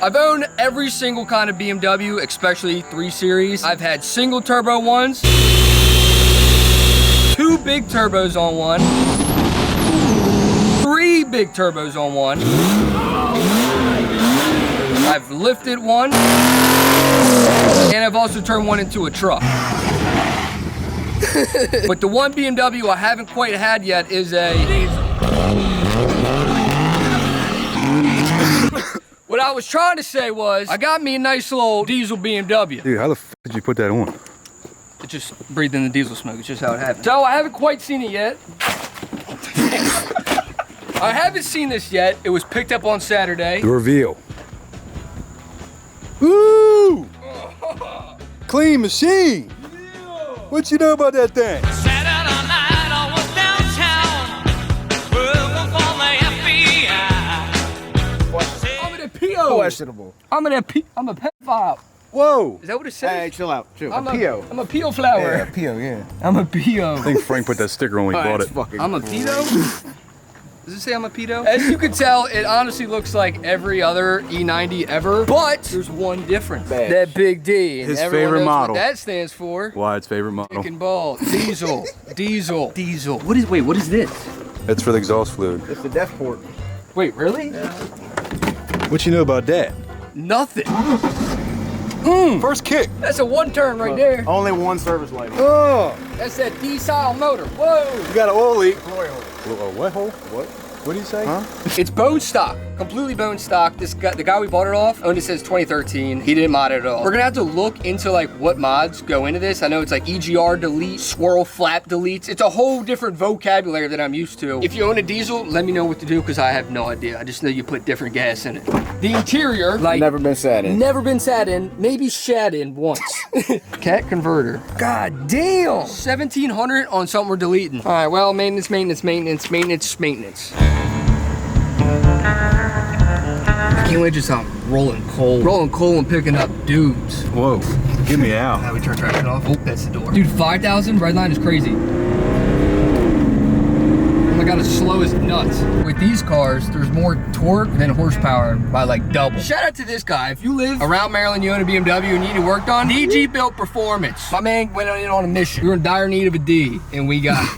I've owned every single kind of BMW, especially 3 Series. I've had single turbo ones, 2 big turbos on one, 3 big turbos on one. I've lifted one, and I've also turned one into a truck. But the one BMW I haven't quite had yet is a diesel. What I was trying to say was, I got me a nice little diesel BMW. Dude, how the f did you put that on? It just breathed in the diesel smoke. It's just how it happened. So I haven't quite seen it yet. I haven't seen this yet. It was picked up on Saturday. The reveal. Woo! Clean machine. What you know about that thing? Questionable. I'm a pedophile. Whoa! Is that what it says? Hey, chill out. Chill. I'm a P.O. I'm a PO flower. Yeah, P.O. Yeah. I'm a PO. I think Frank put that sticker on when he bought it. I'm a pedo? Does it say I'm a pedo? As you can tell, it honestly looks like every other E90 ever, but there's one difference. Badge. That big D. And His everyone favorite knows model. What that stands for. Wyatt's favorite model. Chicken ball. Diesel. Diesel. Diesel. Wait, what is this? That's for the exhaust fluid. It's the death port. Wait, really? What you know about that? Nothing. First kick. That's a 1-turn right there. Only one service light. Oh! That's that D-style motor. Whoa. You got an oil leak. Glory hole. A what hole? What? What do you say? Huh? It's bone stock, completely bone stock. This guy, the guy we bought it off, owned it since 2013. He didn't mod it at all. We're gonna have to look into like what mods go into this. I know it's like EGR delete, swirl flap deletes. It's a whole different vocabulary that I'm used to. If you own a diesel, let me know what to do because I have no idea. I just know you put different gas in it. The interior, like Never been sat in. never been sat in, maybe shat in once. Cat converter. God damn. 1700 on something we're deleting. All right, well, maintenance. I can't wait just I'm rolling coal. Rolling coal and picking up dudes. Whoa. Get me out. Now we turn traction off. Oh, that's the door. Dude, 5,000 red line is crazy. Oh my God, it's slow as nuts. With these cars, there's more torque than horsepower by like double. Shout out to this guy. If you live around Maryland, you own a BMW and you need it worked on, DG Built Performance. My man went in on a mission. We were in dire need of a D, and we got it.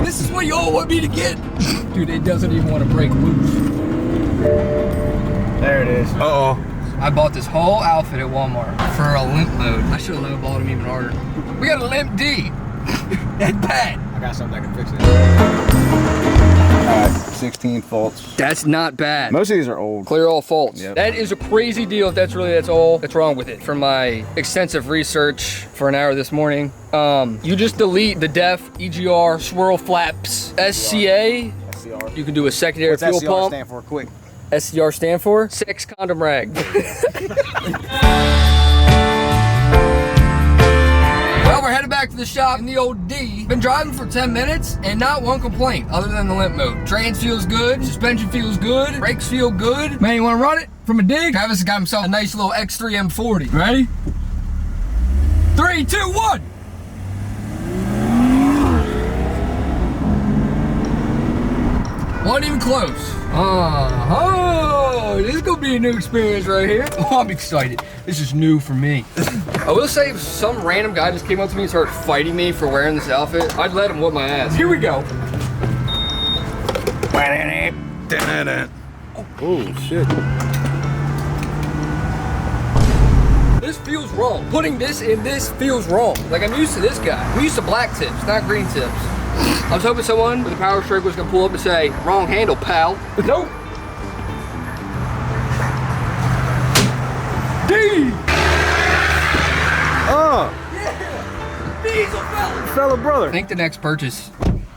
This is what y'all want me to get. Dude, it doesn't even want to break loose. There it is. Uh-oh. I bought this whole outfit at Walmart for a limp mode. I should have lowballed him even harder. We got a limp D. That's bad. I got something that can fix it. Alright, 16 faults. That's not bad. Most of these are old. Clear all faults. Yep. That is a crazy deal if that's all that's wrong with it. From my extensive research for an hour this morning, you just delete the def, EGR, swirl flaps, SCA. SCR. You can do a secondary What's fuel SCR pump. stand for? Quick. SCR stand for? Sex condom rag. Well, we're headed back to the shop in the old D. Been driving for 10 minutes and not one complaint other than the limp mode. Trans feels good, suspension feels good, brakes feel good. Man, you wanna run it from a dig? Travis has got himself a nice little X3 M40. Ready? 3, 2, 1. Wasn't even close. Oh, this is gonna be a new experience right here. Oh, I'm excited. This is new for me. I will say if some random guy just came up to me and started fighting me for wearing this outfit, I'd let him whoop my ass. Here we go. Oh, shit. This feels wrong. Putting this in this feels wrong. Like I'm used to this guy. I'm used to black tips, not green tips. I was hoping someone with a power stroke was gonna pull up and say, wrong handle, pal. Nope. D! Oh! Yeah! Diesel fella! Fellow brother. I think the next purchase,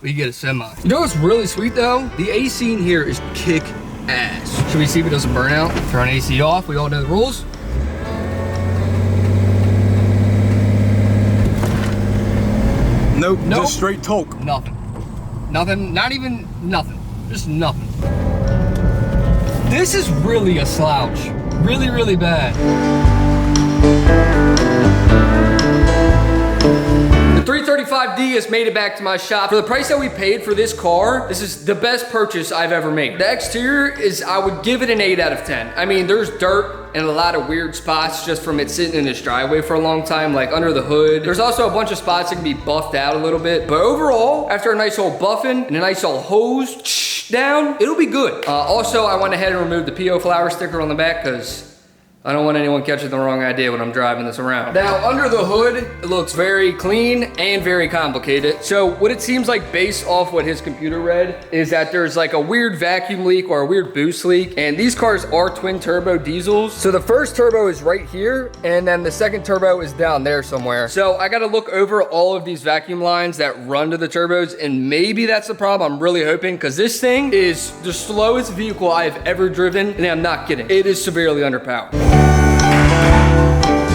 we get a semi. You know what's really sweet though? The AC in here is kick ass. Should we see if it doesn't burn out? Turn AC off, we all know the rules. Nope, Nope. just straight torque. Nothing. Nothing, not even nothing. Just nothing. This is really a slouch. Really, really bad. 335D has made it back to my shop. For the price that we paid for this car, this is the best purchase I've ever made. The exterior is, I would give it an 8 out of 10. I mean, there's dirt and a lot of weird spots just from it sitting in this driveway for a long time, like under the hood. There's also a bunch of spots that can be buffed out a little bit. But overall, after a nice old buffing and a nice old hose down, it'll be good. Also, I went ahead and removed the PO flower sticker on the back because I don't want anyone catching the wrong idea when I'm driving this around. Now, under the hood, it looks very clean and very complicated. So what it seems like based off what his computer read is that there's like a weird vacuum leak or a weird boost leak. And these cars are twin turbo diesels. So the first turbo is right here. And then the second turbo is down there somewhere. So I got to look over all of these vacuum lines that run to the turbos. And maybe that's the problem. I'm really hoping, because this thing is the slowest vehicle I've ever driven. And I'm not kidding. It is severely underpowered.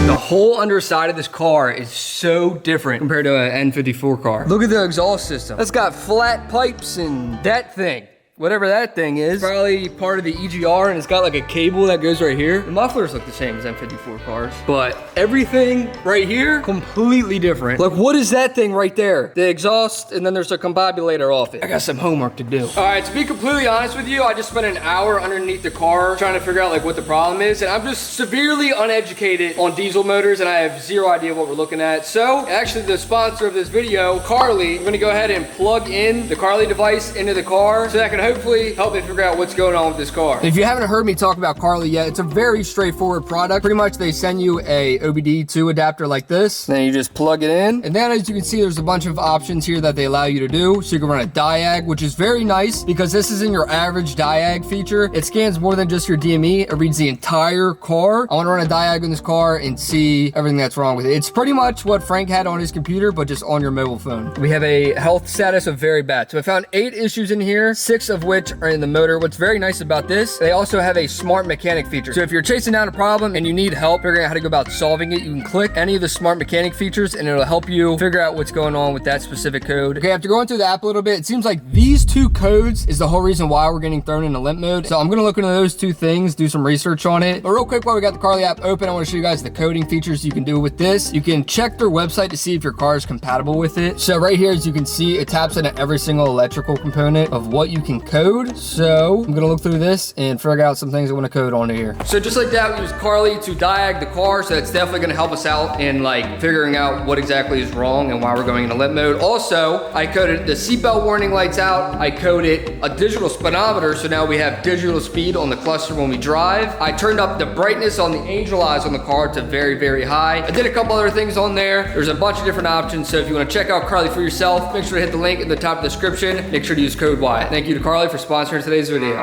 The whole underside of this car is so different compared to an N54 car. Look at the exhaust system. That's got flat pipes and that thing. Whatever that thing is, probably part of the EGR, and it's got like a cable that goes right here. The mufflers look the same as M54 cars, but everything right here, completely different. Like, what is that thing right there? The exhaust, and then there's a combobulator off it. I got some homework to do. All right, to be completely honest with you, I just spent an hour underneath the car trying to figure out like what the problem is, and I'm just severely uneducated on diesel motors, and I have zero idea what we're looking at. So, actually, the sponsor of this video, Carly, I'm gonna go ahead and plug in the Carly device into the car so that I can hopefully help me figure out what's going on with this car. If you haven't heard me talk about Carly yet, it's a very straightforward product. Pretty much they send you a OBD2 adapter like this, then you just plug it in. And then as you can see, there's a bunch of options here that they allow you to do. So you can run a diag, which is very nice because this isn't your average diag feature. It scans more than just your DME. It reads the entire car. I want to run a diag in this car and see everything that's wrong with it. It's pretty much what Frank had on his computer, but just on your mobile phone. We have a health status of very bad. So I found 8 issues in here, 6 of which are in the motor. What's very nice about this, they also have a smart mechanic feature. So if you're chasing down a problem and you need help figuring out how to go about solving it, you can click any of the smart mechanic features and it'll help you figure out what's going on with that specific code. Okay, after going through the app a little bit, it seems like these 2 codes is the whole reason why we're getting thrown into limp mode. So I'm gonna look into those 2 things, do some research on it. But real quick, while we got the Carly app open, I wanna show you guys the coding features you can do with this. You can check their website to see if your car is compatible with it. So right here, as you can see, it taps into every single electrical component of what you can code. So I'm gonna look through this and figure out some things I wanna code onto here. So just like that, we use Carly to diag the car. So it's definitely gonna help us out in like figuring out what exactly is wrong and why we're going into limp mode. Also, I coded the seatbelt warning lights out. I coded a digital speedometer. So now we have digital speed on the cluster when we drive. I turned up the brightness on the angel eyes on the car to very, very high. I did a couple other things on there. There's a bunch of different options. So if you wanna check out Carly for yourself, make sure to hit the link in the top of the description. Make sure to use code Wyatt. Thank you to Carly for sponsoring today's video.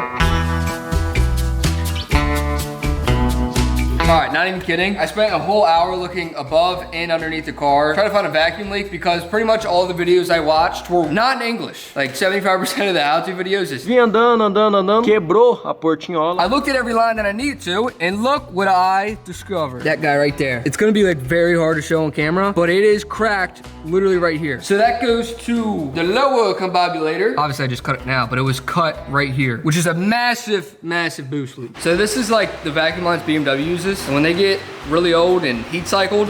All right, not even kidding. I spent a whole hour looking above and underneath the car, trying to find a vacuum leak because pretty much all the videos I watched were not in English. Like 75% of the how-to videos is... Vim andando, quebrou a portinhola. I looked at every line that I needed to, and look what I discovered. That guy right there. It's gonna be like very hard to show on camera, but it is cracked literally right here. So that goes to the lower combobulator. Obviously I just cut it now, but it was cut right here, which is a massive, massive boost leak. So this is like the vacuum lines BMW uses. And when they get really old and heat cycled,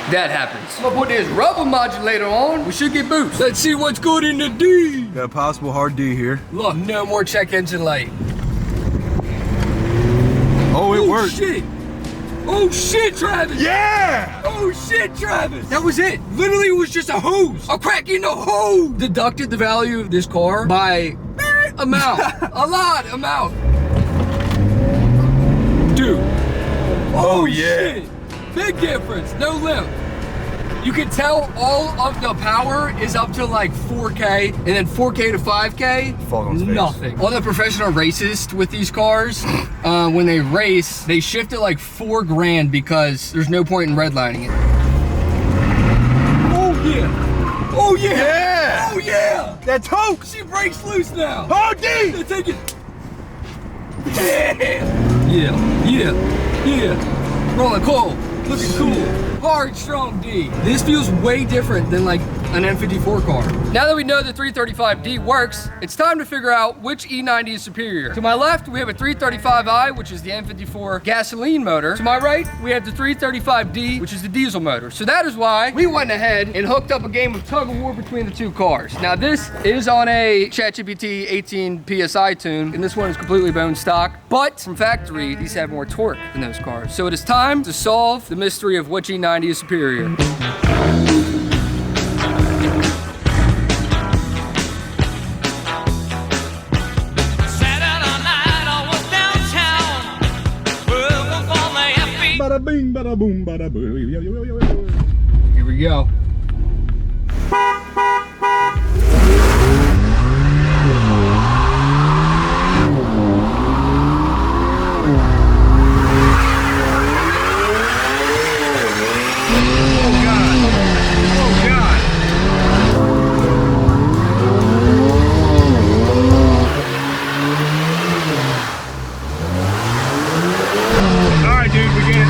that happens. I'm gonna put this rubber modulator on. We should get boost. Let's see what's good in the D. Got a possible hard D here. Look, no more check engine light. Oh, it worked. Shit. Oh shit, Travis. Yeah! Oh shit, Travis. That was it. Literally, it was just a hose. A crack in the hose. Deducted the value of this car by amount. A lot amount. Dude. Oh yeah. Shit. Big difference. No limp. You can tell all of the power is up to like 4K, and then 4K to 5K, nothing. All the professional racists with these cars, when they race, they shift it like $4 grand because there's no point in redlining it. Oh yeah. Oh yeah. Yeah. Oh yeah. That's hope. She breaks loose now. Oh D. Let's take it. Yeah. Yeah. Yeah. Yeah. Rolling cool. Looking cool. Hard, strong D. This feels way different than like an M54 car. Now that we know the 335D works, it's time to figure out which E90 is superior. To my left, we have a 335i, which is the M54 gasoline motor. To my right, we have the 335D, which is the diesel motor. So that is why we went ahead and hooked up a game of tug of war between the two cars. Now this is on a ChatGPT 18 PSI tune, and this one is completely bone stock, but from factory, these have more torque than those cars. So it is time to solve the mystery of which E90 is superior. Bada bing, bada boom, bada boo. Here we go. Alright, dude, we get it.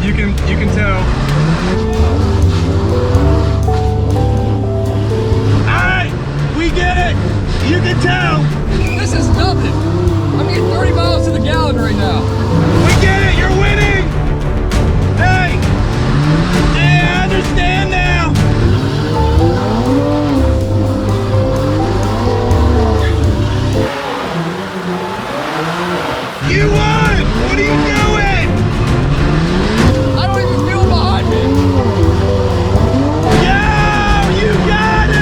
You can tell. Alright, we get it. You can tell. This is nothing. I'm getting 30 miles to the gallon right now. We get it. You're winning. Hey, I understand now. You won. What are you doing? I don't even feel behind me. Yo, you got it.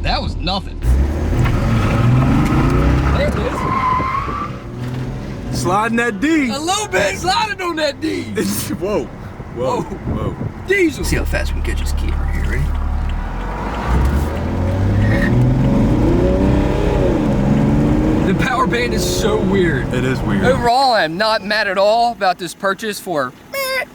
That was nothing. There it is. Sliding that D. A little bit sliding on that D. Whoa, whoa, whoa. Diesel. See how fast we can get this key right here, ready? The power band is so weird. It is weird. Overall, I'm not mad at all about this purchase for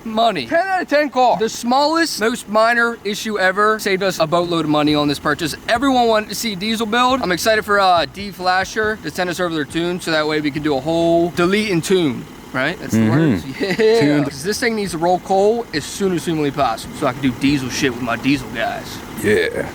money. 10 out of 10 call. The smallest, most minor issue ever saved us a boatload of money on this purchase. Everyone wanted to see diesel build. I'm excited for DFlasher to send us over their tune so that way we can do a whole delete and tune. Right? That's the words. Yeah. Because this thing needs to roll coal as soon as humanly possible so I can do diesel shit with my diesel guys. Yeah.